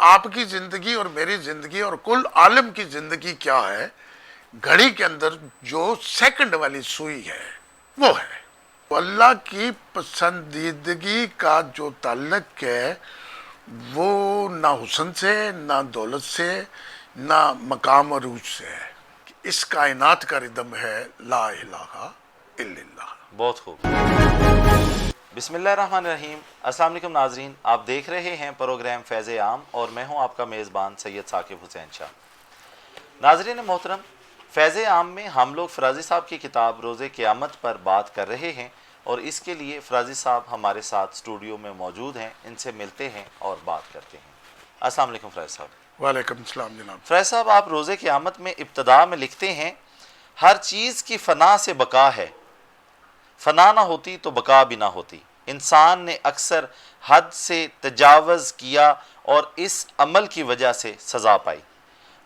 آپ کی زندگی اور میری زندگی اور کل عالم کی زندگی کیا ہے، گھڑی کے اندر جو سیکنڈ والی سوئی ہے وہ ہے۔ اللہ کی پسندیدگی کا جو تعلق ہے وہ نہ حسن سے، نہ دولت سے، نہ مقام عروج سے ہے۔ اس کائنات کا ردم ہے لا الہ الا اللہ۔ بہت خوب۔ بسم اللہ الرحمن الرحیم۔ السلام علیکم ناظرین، آپ دیکھ رہے ہیں پروگرام فیض عام اور میں ہوں آپ کا میزبان سید ثاقب حسین شاہ۔ ناظرین محترم، فیض عام میں ہم لوگ فرازی صاحب کی کتاب روز قیامت پر بات کر رہے ہیں اور اس کے لیے فرازی صاحب ہمارے ساتھ اسٹوڈیو میں موجود ہیں، ان سے ملتے ہیں اور بات کرتے ہیں۔ السلام علیکم فرازی صاحب۔ وعلیکم السلام جناب۔ فرازی صاحب، آپ روز قیامت میں ابتدا میں لکھتے ہیں ہر چیز کی فنا سے بقا ہے، فنا نہ ہوتی تو بقا بھی نہ ہوتی۔ انسان نے اکثر حد سے تجاوز کیا اور اس عمل کی وجہ سے سزا پائی۔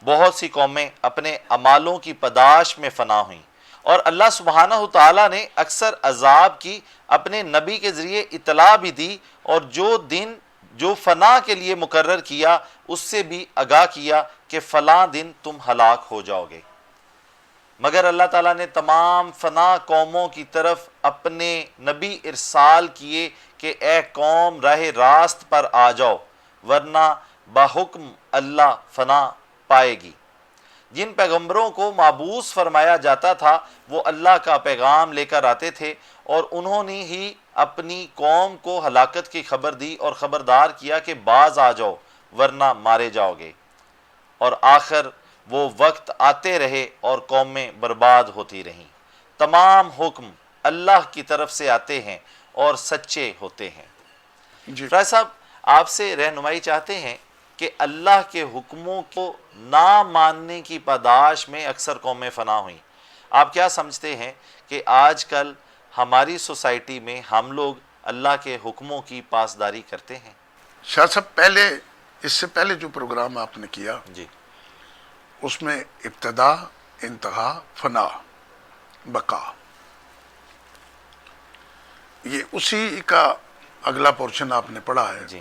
بہت سی قومیں اپنے اعمالوں کی پاداش میں فنا ہوئیں اور اللہ سبحانہ تعالیٰ نے اکثر عذاب کی اپنے نبی کے ذریعے اطلاع بھی دی اور جو دن جو فنا کے لیے مقرر کیا اس سے بھی آگاہ کیا کہ فلاں دن تم ہلاک ہو جاؤ گے۔ مگر اللہ تعالیٰ نے تمام فنا قوموں کی طرف اپنے نبی ارسال کیے کہ اے قوم راہ راست پر آ جاؤ ورنہ بحکم اللہ فنا پائے گی۔ جن پیغمبروں کو مابعوث فرمایا جاتا تھا وہ اللہ کا پیغام لے کر آتے تھے اور انہوں نے ہی اپنی قوم کو ہلاکت کی خبر دی اور خبردار کیا کہ باز آ جاؤ ورنہ مارے جاؤ گے۔ اور آخر وہ وقت آتے رہے اور قومیں برباد ہوتی رہیں۔ تمام حکم اللہ کی طرف سے آتے ہیں اور سچے ہوتے ہیں۔ جی فرائض صاحب، آپ سے رہنمائی چاہتے ہیں کہ اللہ کے حکموں کو نہ ماننے کی پاداش میں اکثر قومیں فنا ہوئیں۔ آپ کیا سمجھتے ہیں کہ آج کل ہماری سوسائٹی میں ہم لوگ اللہ کے حکموں کی پاسداری کرتے ہیں؟ شاہ صاحب، پہلے اس سے پہلے جو پروگرام آپ نے کیا جی اس میں ابتدا، انتہا، فنا، بقا، یہ اسی کا اگلا پورشن آپ نے پڑھا ہے۔ جی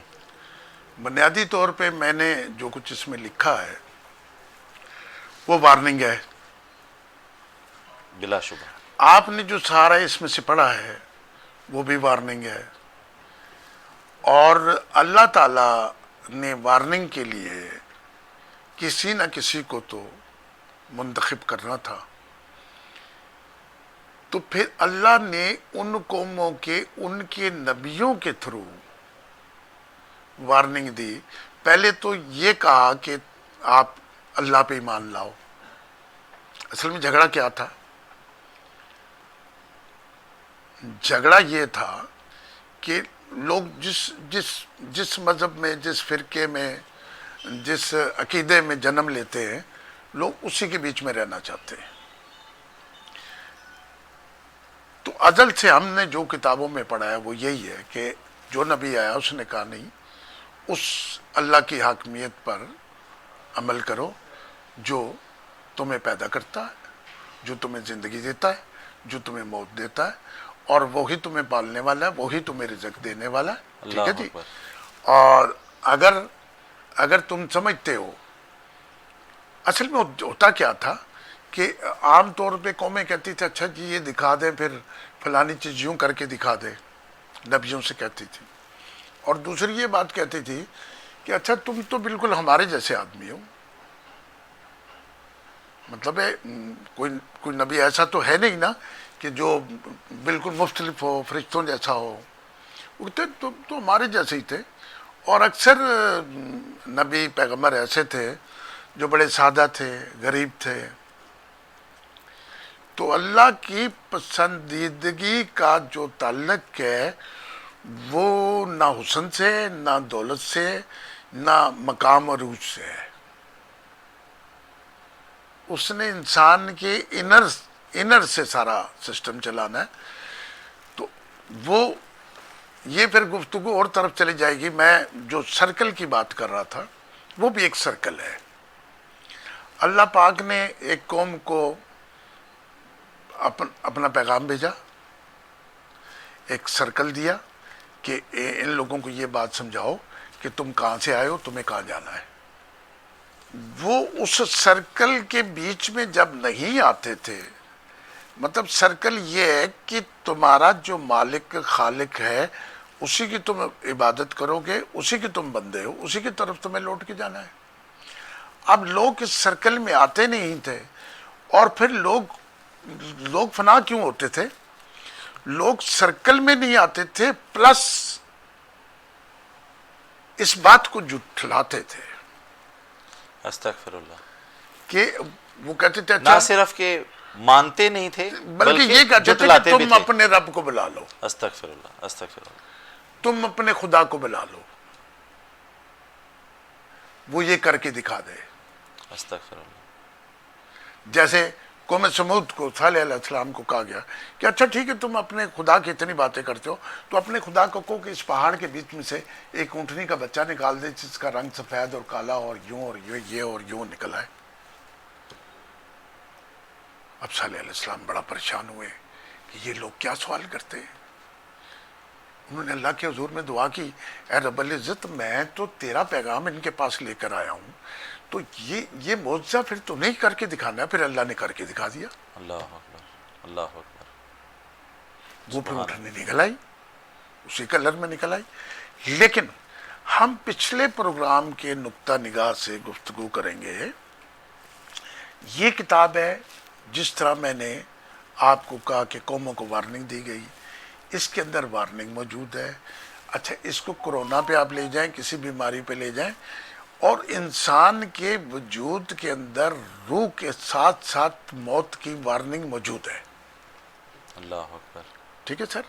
بنیادی طور پہ میں نے جو کچھ اس میں لکھا ہے وہ وارننگ ہے۔ بلا شبہ۔ آپ نے جو سارا اس میں سے پڑھا ہے وہ بھی وارننگ ہے، اور اللہ تعالیٰ نے وارننگ کے لیے کسی نہ کسی کو تو منتخب کرنا تھا، تو پھر اللہ نے ان قوموں کے ان کے نبیوں کے تھرو وارننگ دی۔ پہلے تو یہ کہا کہ آپ اللہ پہ ایمان لاؤ۔ اصل میں جھگڑا کیا تھا؟ جھگڑا یہ تھا کہ لوگ جس مذہب میں، جس فرقے میں، جس عقیدے میں جنم لیتے ہیں، لوگ اسی کے بیچ میں رہنا چاہتے ہیں۔ تو ازل سے ہم نے جو کتابوں میں پڑھا ہے وہ یہی ہے کہ جو نبی آیا اس نے کہا نہیں، اس اللہ کی حاکمیت پر عمل کرو جو تمہیں پیدا کرتا ہے، جو تمہیں زندگی دیتا ہے، جو تمہیں موت دیتا ہے، اور وہی تمہیں پالنے والا ہے، وہی تمہیں رزق دینے والا ہے۔ ٹھیک ہے اللہ جی۔ اکبر۔ اور اگر تم سمجھتے ہو، اصل میں ہوتا کیا تھا کہ عام طور پہ قومیں کہتی تھی اچھا جی یہ دکھا دیں، پھر فلانی چیز یوں کر کے دکھا دے، نبیوں سے کہتی تھی۔ اور دوسری یہ بات کہتی تھی کہ اچھا تم تو بالکل ہمارے جیسے آدمی ہو، مطلب ہے کوئی نبی ایسا تو ہے نہیں نا کہ جو بالکل مختلف ہو، فرشتوں جیسا ہو۔ وہ تو ہمارے جیسے ہی تھے، اور اکثر نبی پیغمبر ایسے تھے جو بڑے سادہ تھے، غریب تھے۔ تو اللہ کی پسندیدگی کا جو تعلق ہے وہ نہ حسن سے، نہ دولت سے، نہ مقام عروج سے ہے۔ اس نے انسان کے انر سے سارا سسٹم چلانا ہے۔ تو وہ یہ پھر گفتگو اور طرف چلی جائے گی۔ میں جو سرکل کی بات کر رہا تھا وہ بھی ایک سرکل ہے۔ اللہ پاک نے ایک قوم کو اپنا پیغام بھیجا، ایک سرکل دیا کہ ان لوگوں کو یہ بات سمجھاؤ کہ تم کہاں سے آئے ہو, تمہیں کہاں جانا ہے. وہ اس سرکل کے بیچ میں جب نہیں آتے تھے, مطلب سرکل یہ ہے کہ تمہارا جو مالک خالق ہے اسی کی تم عبادت کرو گے, اسی کے تم بندے ہو, اسی کی طرف تمہیں لوٹ کے جانا ہے. اب لوگ اس سرکل میں آتے نہیں تھے, اور پھر لوگ فنا کیوں ہوتے تھے؟ لوگ سرکل میں نہیں آتے تھے, پلس اس بات کو جھٹلاتے تھے استغفر اللہ. کہ وہ کہتے تھے نہ صرف کہ مانتے نہیں تھے بلکہ یہ کہتے تھے کہ جھٹلاتے بھی تم تھے. اپنے رب کو بلا لو, استغفر اللہ, استغفر اللہ. تم اپنے خدا کو بلا لو, وہ یہ کر کے دکھا دے. استغفر اللہ. جیسے قوم سمود کو صالح علیہ السلام کو کہا گیا کہ اچھا ٹھیک ہے, تم اپنے خدا کی اتنی باتیں کرتے ہو, تو اپنے خدا کو کہو کہ اس پہاڑ کے بیچ میں سے ایک اونٹنی کا بچہ نکال دے جس کا رنگ سفید اور کالا اور یوں نکلا ہے. اب صالح علیہ السلام بڑا پریشان ہوئے کہ یہ لوگ کیا سوال کرتے ہیں. انہوں نے اللہ کے حضور میں دعا کی, اے رب العزت, میں تو تیرا پیغام ان کے پاس لے کر آیا ہوں, تو یہ معجزہ پھر تو نہیں کر کے دکھانا ہے. پھر اللہ نے کر کے دکھا دیا. اللہ اکبر, اللہ اکبر. وہ پھر اٹھنے نکل آئی, اسی کلر میں نکل آئی. لیکن ہم پچھلے پروگرام کے نقطہ نگاہ سے گفتگو کریں گے. یہ کتاب ہے, جس طرح میں نے آپ کو کہا کہ قوموں کو وارننگ دی گئی, اس کے اندر وارننگ موجود ہے. اچھا, اس کو کورونا پہ آپ لے جائیں, کسی بیماری پہ لے جائیں, اور انسان کے وجود کے اندر روح کے ساتھ ساتھ موت کی وارننگ موجود ہے. اللہ اکبر. ٹھیک ہے سر.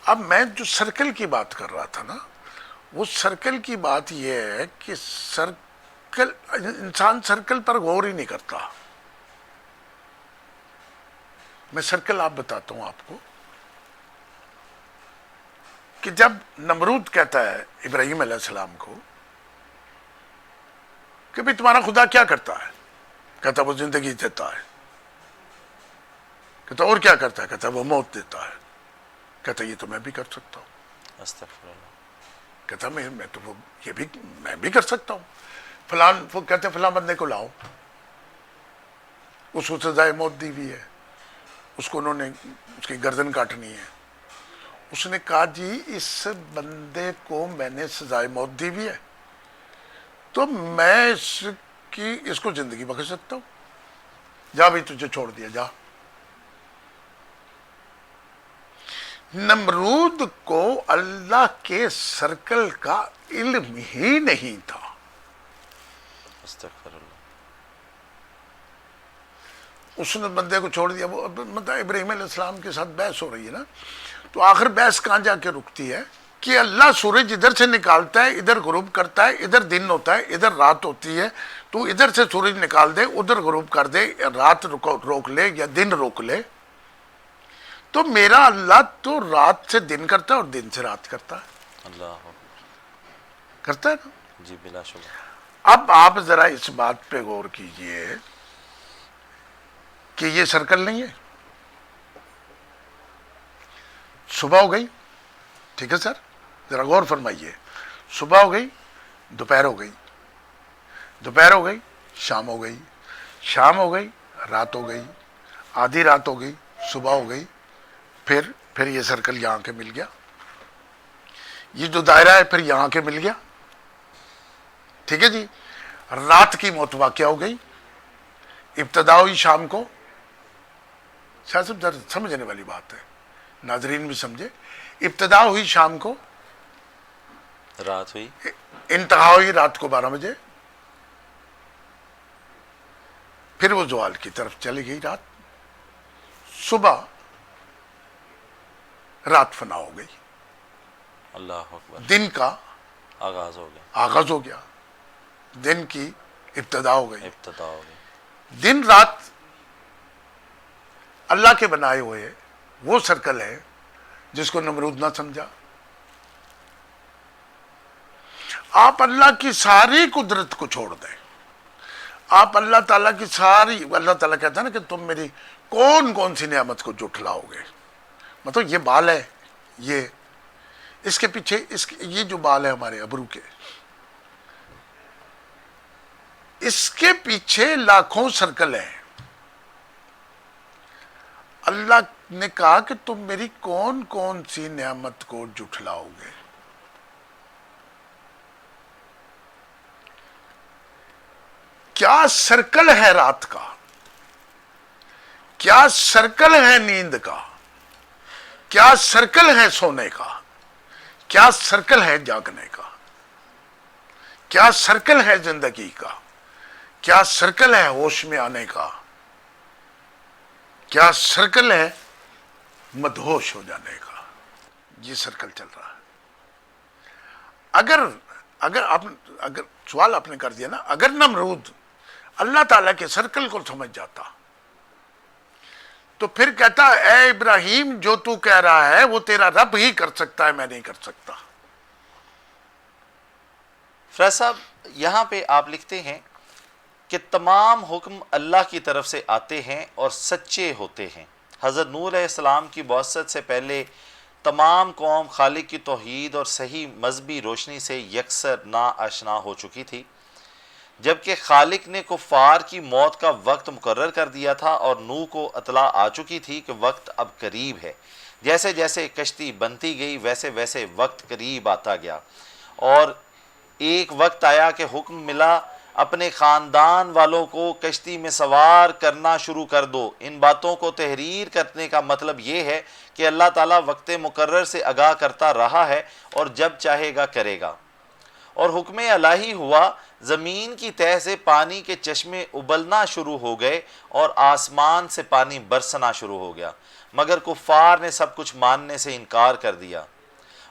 اب میں جو سرکل کی بات کر رہا تھا نا, وہ سرکل کی بات یہ ہے کہ انسان سرکل پر غور ہی نہیں کرتا. میں سرکل آپ بتاتا ہوں آپ کو, کہ جب نمرود کہتا ہے ابراہیم علیہ السلام کو کہ بھئی تمہارا خدا کیا کرتا ہے, کہتا وہ زندگی دیتا ہے. کہتا اور کیا کرتا ہے, کہتا وہ موت دیتا ہے. کہتا یہ تو میں بھی کر سکتا ہوں. استغفر اللہ. کہتا میں بھی کر سکتا ہوں. وہ کہتے فلاں بندے کو لاؤ, اس کو سزائے موت دی ہوئی ہے, اس کو انہوں نے اس کی گردن کاٹنی ہے. اس نے کہا جی اس بندے کو میں نے سزائے موت دی ہوئی ہے, تو میں اس کو زندگی بخش سکتا ہوں. جا بھی, تجھے چھوڑ دیا, جا. نمرود کو اللہ کے سرکل کا علم ہی نہیں تھا. استغفر اللہ. اس نے بندے کو چھوڑ دیا. وہ مطلب ابراہیم علیہ السلام کے ساتھ بحث ہو رہی ہے نا, تو آخر بحث کہاں جا کے رکتی ہے کہ اللہ سورج ادھر سے نکالتا ہے, ادھر غروب کرتا ہے, ادھر دن ہوتا ہے, ادھر رات ہوتی ہے, تو ادھر سے سورج نکال دے, ادھر غروب کر دے, رات روک لے یا دن روک لے. تو میرا اللہ تو رات سے دن کرتا ہے اور دن سے رات کرتا ہے. اللہ اکبر. کرتا ہے نا. جی بلا شبہ. اب آپ ذرا اس بات پہ غور کیجئے کہ یہ سرکل نہیں ہے. صبح ہو گئی, ٹھیک ہے سر, ذرا غور فرمائیے. صبح ہو گئی, دوپہر ہو گئی, دوپہر ہو گئی, شام ہو گئی, شام ہو گئی, رات ہو گئی, آدھی رات ہو گئی, صبح ہو گئی, پھر یہ سرکل یہاں کے مل گیا. یہ جو دائرہ ہے پھر یہاں کے مل گیا. ٹھیک ہے جی. رات کی موت واقع ہو گئی, ابتدا ہوئی شام کو. شاید سمجھنے والی بات ہے, ناظرین بھی سمجھے. ابتدا ہوئی شام کو, رات ہوئی, انتہا ہوئی رات کو 12 بجے. پھر وہ زوال کی طرف چلی گئی رات. صبح رات فنا ہو گئی, اللہ اکبر. دن کا آغاز ہو گیا, آغاز ہو گیا, دن کی ابتدا ہو گئی. ابتدا ہو گئی. دن رات اللہ کے بنائے ہوئے وہ سرکل ہے جس کو نمرود نہ سمجھا. آپ اللہ کی ساری قدرت کو چھوڑ دیں, آپ اللہ تعالیٰ کی ساری, اللہ تعالیٰ کہتا ہے نا کہ تم میری کون کون سی نعمت کو جھٹلاؤ گے. مطلب یہ بال ہے, یہ اس کے پیچھے یہ جو بال ہے ہمارے ابرو کے, اس کے پیچھے لاکھوں سرکل ہیں. اللہ نے کہا کہ تم میری کون کون سی نعمت کو جھٹلاؤ گے. کیا سرکل ہے رات کا, کیا سرکل ہے نیند کا, کیا سرکل ہے سونے کا, کیا سرکل ہے جاگنے کا, کیا سرکل ہے زندگی کا, کیا سرکل ہے ہوش میں آنے کا, کیا سرکل ہے مدہوش ہو جانے کا. یہ سرکل چل رہا ہے. اگر سوال آپ نے کر دیا نا, اگر نمرود اللہ تعالیٰ کے سرکل کو سمجھ جاتا تو پھر کہتا اے ابراہیم جو تو کہہ رہا ہے وہ تیرا رب ہی کر سکتا ہے, میں نہیں کر سکتا. فیض صاحب یہاں پہ آپ لکھتے ہیں کہ تمام حکم اللہ کی طرف سے آتے ہیں اور سچے ہوتے ہیں. حضرت نوح علیہ السلام کی بعثت سے پہلے تمام قوم خالق کی توحید اور صحیح مذہبی روشنی سے یکسر ناآشنا ہو چکی تھی, جبکہ خالق نے کفار کی موت کا وقت مقرر کر دیا تھا اور نوح کو اطلاع آ چکی تھی کہ وقت اب قریب ہے. جیسے جیسے کشتی بنتی گئی ویسے ویسے وقت قریب آتا گیا, اور ایک وقت آیا کہ حکم ملا اپنے خاندان والوں کو کشتی میں سوار کرنا شروع کر دو. ان باتوں کو تحریر کرنے کا مطلب یہ ہے کہ اللہ تعالیٰ وقت مقرر سے آگاہ کرتا رہا ہے اور جب چاہے گا کرے گا. اور حکم الہی ہوا, زمین کی تہہ سے پانی کے چشمے ابلنا شروع ہو گئے اور آسمان سے پانی برسنا شروع ہو گیا, مگر کفار نے سب کچھ ماننے سے انکار کر دیا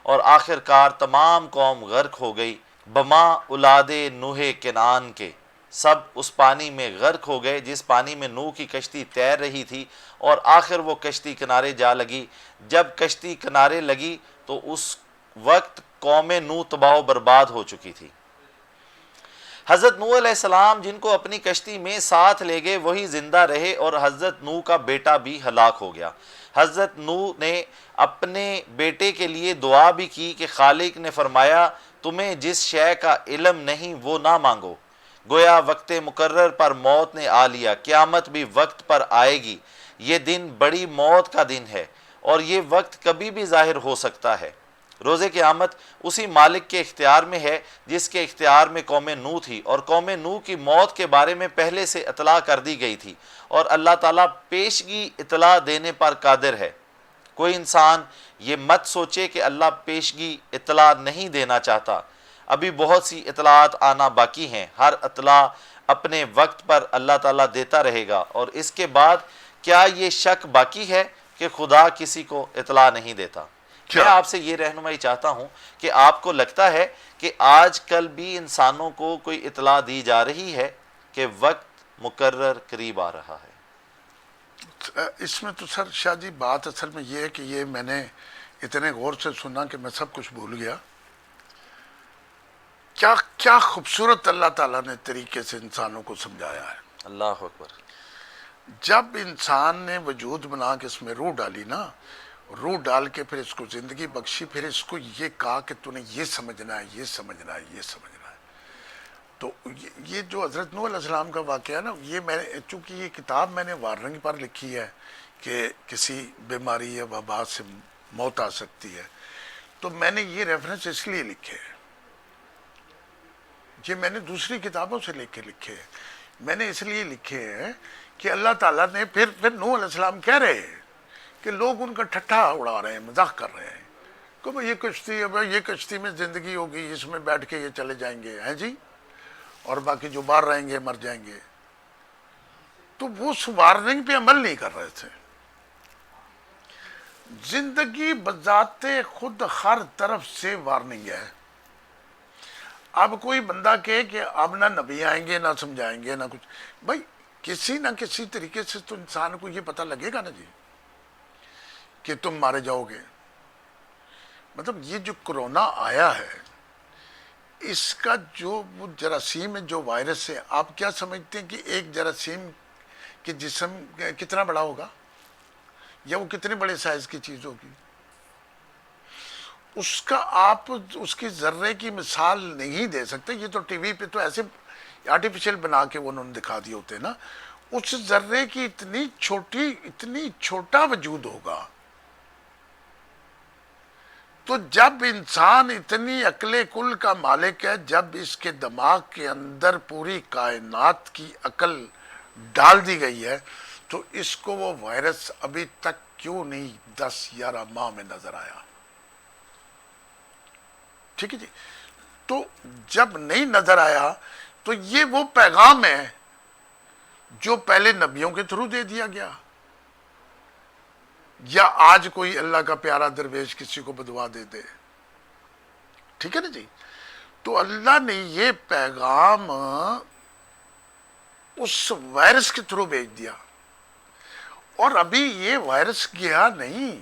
اور آخر کار تمام قوم غرق ہو گئی بما اولاد نوح کنعان کے. سب اس پانی میں غرق ہو گئے جس پانی میں نوح کی کشتی تیر رہی تھی, اور آخر وہ کشتی کنارے جا لگی. جب کشتی کنارے لگی تو اس وقت قوم نوح تباہ و برباد ہو چکی تھی. حضرت نوح علیہ السلام جن کو اپنی کشتی میں ساتھ لے گئے وہی زندہ رہے, اور حضرت نوح کا بیٹا بھی ہلاک ہو گیا. حضرت نوح نے اپنے بیٹے کے لیے دعا بھی کی کہ خالق نے فرمایا تمہیں جس شے کا علم نہیں وہ نہ مانگو. گویا وقت مقرر پر موت نے آ لیا, قیامت بھی وقت پر آئے گی. یہ دن بڑی موت کا دن ہے اور یہ وقت کبھی بھی ظاہر ہو سکتا ہے. روز قیامت اسی مالک کے اختیار میں ہے جس کے اختیار میں قوم نوح تھی, اور قوم نوح کی موت کے بارے میں پہلے سے اطلاع کر دی گئی تھی, اور اللہ تعالیٰ پیشگی اطلاع دینے پر قادر ہے. کوئی انسان یہ مت سوچے کہ اللہ پیشگی اطلاع نہیں دینا چاہتا, ابھی بہت سی اطلاعات آنا باقی ہیں. ہر اطلاع اپنے وقت پر اللہ تعالیٰ دیتا رہے گا. اور اس کے بعد کیا یہ شک باقی ہے کہ خدا کسی کو اطلاع نہیں دیتا؟ میں آپ سے یہ رہنمائی چاہتا ہوں کہ آپ کو لگتا ہے کہ آج کل بھی انسانوں کو کوئی اطلاع دی جا رہی ہے کہ وقت مقرر قریب آ رہا ہے؟ اس میں تو سر شاہ جی بات اصل میں یہ ہے کہ یہ میں نے اتنے غور سے سنا کہ میں سب کچھ بھول گیا. کیا خوبصورت اللہ تعالیٰ نے طریقے سے انسانوں کو سمجھایا ہے. اللہ اکبر. جب انسان نے وجود بنا کے اس میں روح ڈالی نا, روح ڈال کے پھر اس کو زندگی بخشی, پھر اس کو یہ کہا کہ تو نے یہ سمجھنا ہے, یہ سمجھنا ہے, یہ سمجھنا ہے. تو یہ جو حضرت نوح علیہ السلام کا واقعہ ہے نا, یہ میں نے چونکہ یہ کتاب میں نے وارننگ پر لکھی ہے کہ کسی بیماری یا وبا سے موت آ سکتی ہے, تو میں نے یہ ریفرنس اس لیے لکھے ہیں. یہ میں نے دوسری کتابوں سے لکھے ہیں. میں نے اس لیے لکھے ہیں کہ اللہ تعالیٰ نے پھر نوح علیہ السلام کہہ رہے ہیں کہ لوگ ان کا ٹھٹھا اڑا رہے ہیں, مذاق کر رہے ہیں کہ بھئی یہ کشتی ہے, بھئی یہ کشتی میں زندگی ہوگی, اس میں بیٹھ کے یہ چلے جائیں گے ہیں جی, اور باقی جو باہر رہیں گے مر جائیں گے. تو وہ اس وارننگ پہ عمل نہیں کر رہے تھے. زندگی بذات خود ہر طرف سے وارننگ ہے. اب کوئی بندہ کہے کہ اب نہ نبی آئیں گے, نہ سمجھائیں گے, نہ کچھ, بھائی کسی نہ کسی طریقے سے تو انسان کو یہ پتہ لگے گا نا جی کہ تم مارے جاؤ گے. مطلب یہ جو کرونا آیا ہے, اس کا جو وہ جراثیم ہے, جو وائرس ہے, آپ کیا سمجھتے ہیں کہ ایک جراثیم کے جسم کتنا بڑا ہوگا, یا وہ کتنے بڑے سائز کی چیز ہوگی؟ اس کا آپ اس کی ذرے کی مثال نہیں دے سکتے. یہ تو ٹی وی پہ تو ایسے آرٹیفیشل بنا کے وہ انہوں نے دکھا دیے ہوتے ہیں نا، اس ذرے کی اتنی چھوٹا وجود ہوگا، تو جب انسان اتنی عقل کل کا مالک ہے، جب اس کے دماغ کے اندر پوری کائنات کی عقل ڈال دی گئی ہے، تو اس کو وہ وائرس ابھی تک کیوں نہیں 10-11 ماہ میں نظر آیا؟ ٹھیک ہے جی، تو جب نہیں نظر آیا تو یہ وہ پیغام ہے جو پہلے نبیوں کے تھرو دے دیا گیا، یا آج کوئی اللہ کا پیارا درویش کسی کو بدوا دے دے، ٹھیک ہے نا جی۔ تو اللہ نے یہ پیغام اس وائرس کے تھرو بھیج دیا، اور ابھی یہ وائرس گیا نہیں،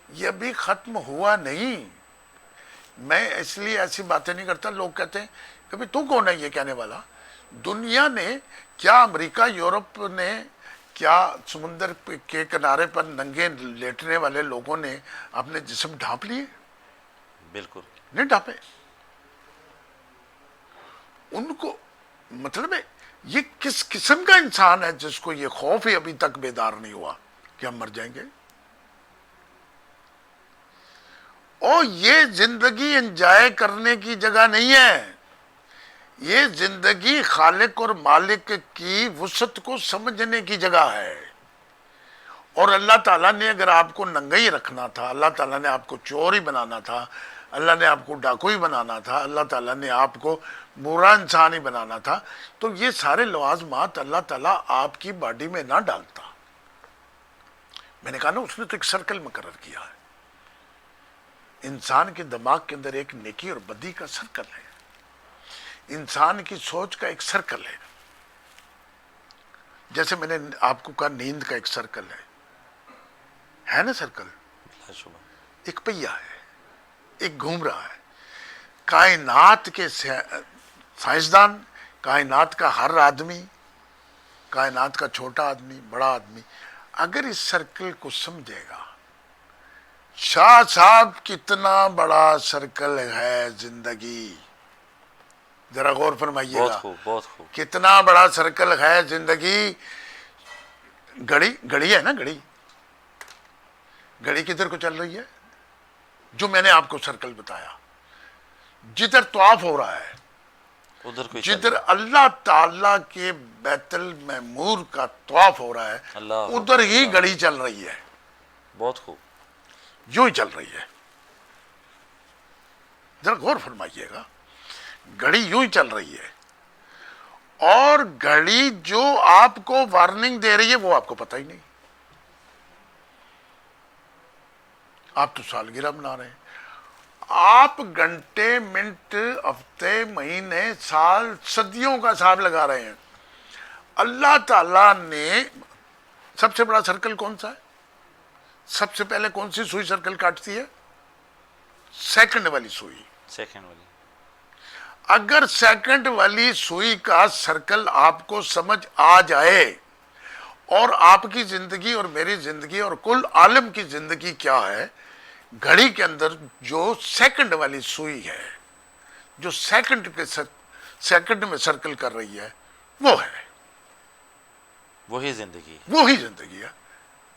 یہ ابھی ختم ہوا نہیں۔ میں اس لیے ایسی باتیں نہیں کرتا، لوگ کہتے ہیں کہ تو کون ہے یہ کہنے والا؟ دنیا نے کیا، امریکہ یورپ نے کیا سمندر کے کنارے پر ننگے لیٹنے والے لوگوں نے اپنے جسم ڈھانپ لیے؟ بالکل نہیں ڈھانپے۔ ان کو مطلب ہے یہ کس قسم کا انسان ہے جس کو یہ خوف ہی ابھی تک بیدار نہیں ہوا کہ ہم مر جائیں گے؟ اور یہ زندگی انجوائے کرنے کی جگہ نہیں ہے، یہ زندگی خالق اور مالک کی وسعت کو سمجھنے کی جگہ ہے۔ اور اللہ تعالیٰ نے اگر آپ کو ننگا ہی رکھنا تھا، اللہ تعالیٰ نے آپ کو چور ہی بنانا تھا، اللہ نے آپ کو ڈاکو ہی بنانا تھا، اللہ تعالیٰ نے آپ کو برا انسان ہی بنانا تھا، تو یہ سارے لوازمات اللہ تعالیٰ آپ کی باڈی میں نہ ڈالتا۔ میں نے کہا نا، اس نے تو ایک سرکل مقرر کیا ہے۔ انسان کے دماغ کے اندر ایک نیکی اور بدی کا سرکل ہے، انسان کی سوچ کا ایک سرکل ہے۔ جیسے میں نے آپ کو کہا نیند کا ایک سرکل ہے نا سرکل، ایک پہیا ہے، ایک گھوم رہا ہے۔ کائنات کے سائنسدان، کائنات کا ہر آدمی، کائنات کا چھوٹا آدمی، بڑا آدمی، اگر اس سرکل کو سمجھے گا، شاہ صاحب کتنا بڑا سرکل ہے زندگی، ذرا غور فرمائیے گا، بہت خوب۔ کتنا بڑا سرکل ہے زندگی۔ گھڑی ہے نا، گھڑی کدھر کو چل رہی ہے؟ جو میں نے آپ کو سرکل بتایا، جدھر طواف ہو رہا ہے، جدھر اللہ تعالیٰ کے بیت المعمور کا طواف ہو رہا ہے، ادھر ہی گھڑی چل رہی ہے۔ بہت خوب، یوں ہی چل رہی ہے، ذرا غور فرمائیے گا، گھڑی یوں ہی چل رہی ہے، اور گھڑی جو آپ کو وارننگ دے رہی ہے وہ آپ کو پتہ ہی نہیں۔ آپ تو سالگرہ منا رہے ہیں، آپ گھنٹے، منٹ، ہفتے، مہینے، سال، صدیوں کا حساب لگا رہے ہیں۔ اللہ تعالیٰ نے سب سے بڑا سرکل کون سا ہے؟ سب سے پہلے کون سی سوئی سرکل کاٹتی ہے؟ سیکنڈ والی سوئی۔ اگر سیکنڈ والی سوئی کا سرکل آپ کو سمجھ آ جائے، اور آپ کی زندگی اور میری زندگی اور کل عالم کی زندگی کیا ہے، گھڑی کے اندر جو سیکنڈ والی سوئی ہے، جو سیکنڈ میں سرکل کر رہی ہے، وہ ہے، وہی زندگی، وہی زندگی ہے۔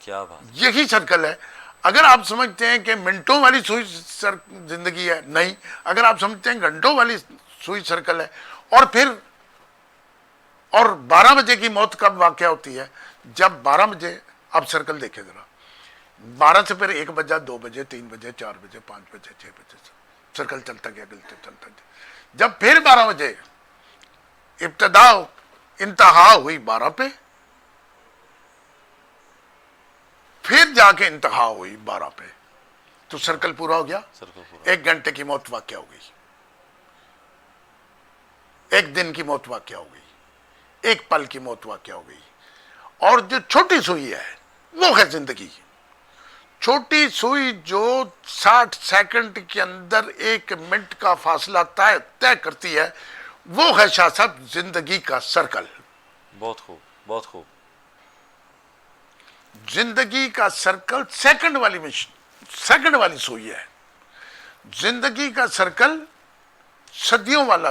کیا بات، یہی سرکل ہے۔ اگر آپ سمجھتے ہیں کہ منٹوں والی سوئی زندگی ہے، نہیں، اگر آپ سمجھتے ہیں گھنٹوں والی سوئی سرکل ہے، اور پھر 12 بجے کی موت کب واقع ہوتی ہے؟ جب 12 بجے، آپ سرکل دیکھیں ذرا، 12 سے پھر 1 بجا، 2 بجے، 3 بجے، 4 بجے، 5 بجے، 6 بجے، سرکل چلتا گیا، چلتا گیا۔ جب پھر 12 بجے انتہا ہوئی 12 پہ، پھر جا کے انتہا ہوئی 12 پہ، تو سرکل پورا ہو گیا۔ 1 گھنٹے کی موت واقع ہو گئی، 1 دن کی موت واقع ہو گئی، 1 پل کی موت واقع ہو گئی۔ اور جو چھوٹی سوئی ہے وہ ہے زندگی۔ چھوٹی سوئی جو 60 سیکنڈ کے اندر 1 منٹ کا فاصلہ طے کرتی ہے، وہ ہے شاہ صاحب زندگی کا سرکل۔ بہت خوب، بہت خوب۔ زندگی کا سرکل سیکنڈ والی سوئی ہے۔ زندگی کا سرکل صدیوں والا